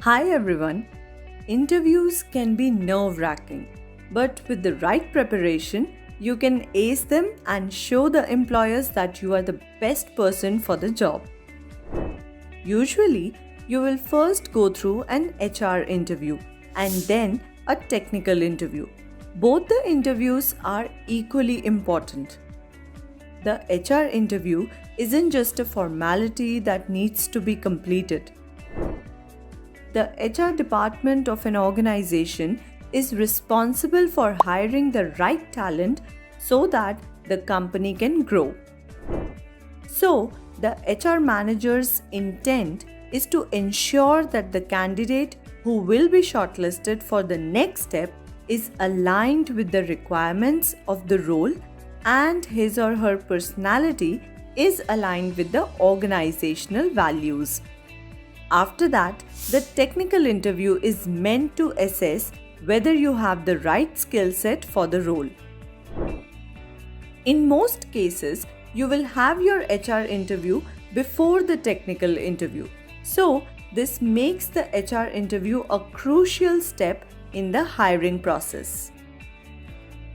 Hi everyone. Interviews can be nerve-wracking, but with the right preparation, you can ace them and show the employers that you are the best person for the job. Usually, you will first go through an HR interview and then a technical interview. Both the interviews are equally important. The HR interview isn't just a formality that needs to be completed. The HR department of an organization is responsible for hiring the right talent so that the company can grow. So, the HR manager's intent is to ensure that the candidate who will be shortlisted for the next step is aligned with the requirements of the role and his or her personality is aligned with the organizational values. After that, the technical interview is meant to assess whether you have the right skill set for the role. In most cases, you will have your HR interview before the technical interview. So, this makes the HR interview a crucial step in the hiring process.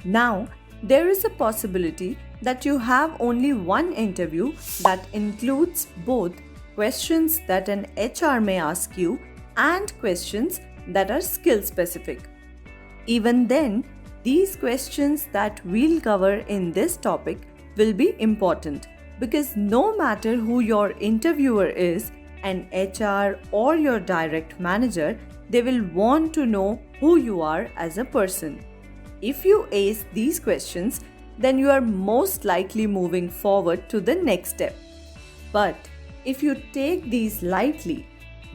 Now, there is a possibility that you have only one interview that includes both questions that an HR may ask you and questions that are skill specific. Even then, these questions that we'll cover in this topic will be important because no matter who your interviewer is, an HR or your direct manager, they will want to know who you are as a person. If you ace these questions, then you are most likely moving forward to the next step. But if you take these lightly,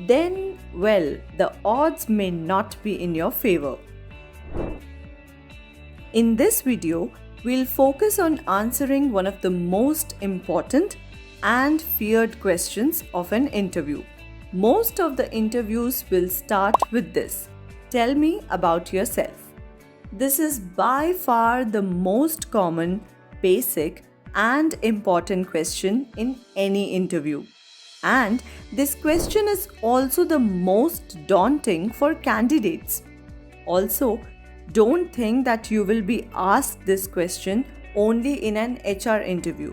then, the odds may not be in your favor. In this video, we'll focus on answering one of the most important and feared questions of an interview. Most of the interviews will start with this: tell me about yourself. This is by far the most common, basic, and important question in any interview. And this question is also the most daunting for candidates. Also, don't think that you will be asked this question only in an HR interview,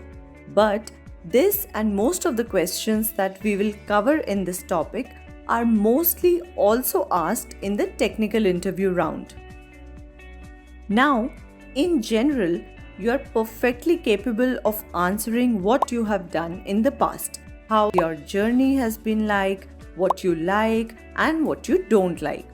but this and most of the questions that we will cover in this topic are mostly also asked in the technical interview round. Now, in general, you are perfectly capable of answering what you have done in the past, how your journey has been like, what you like and what you don't like.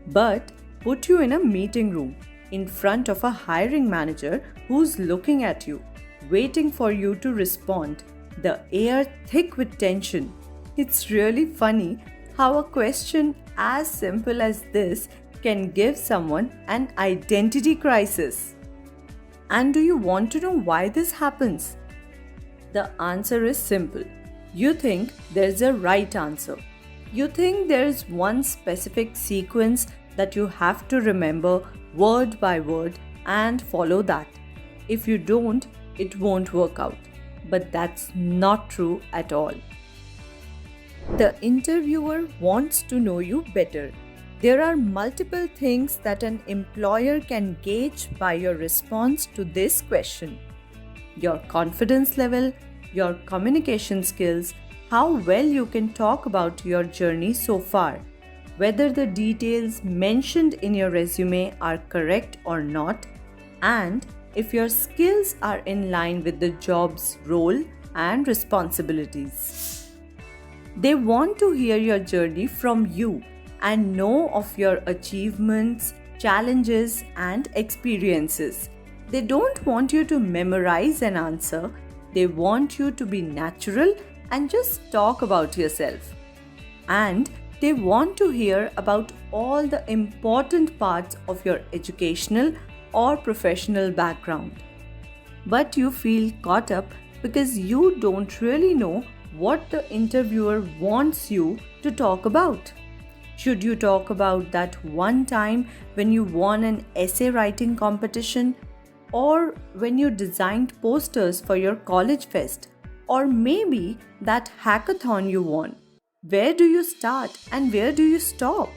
But put you in a meeting room in front of a hiring manager who's looking at you, waiting for you to respond, the air thick with tension. It's really funny how a question as simple as this can give someone an identity crisis. And do you want to know why this happens? The answer is simple. You think there's a right answer. You think there's one specific sequence that you have to remember word by word and follow that. If you don't, it won't work out. But that's not true at all. The interviewer wants to know you better. There are multiple things that an employer can gauge by your response to this question: your confidence level, your communication skills, how well you can talk about your journey so far, whether the details mentioned in your resume are correct or not, and if your skills are in line with the job's role and responsibilities. They want to hear your journey from you and know of your achievements, challenges, and experiences. They don't want you to memorize an answer. They want you to be natural and just talk about yourself. And they want to hear about all the important parts of your educational or professional background. But you feel caught up because you don't really know what the interviewer wants you to talk about. Should you talk about that one time when you won an essay writing competition, or when you designed posters for your college fest, or maybe that hackathon you won? Where do you start and where do you stop?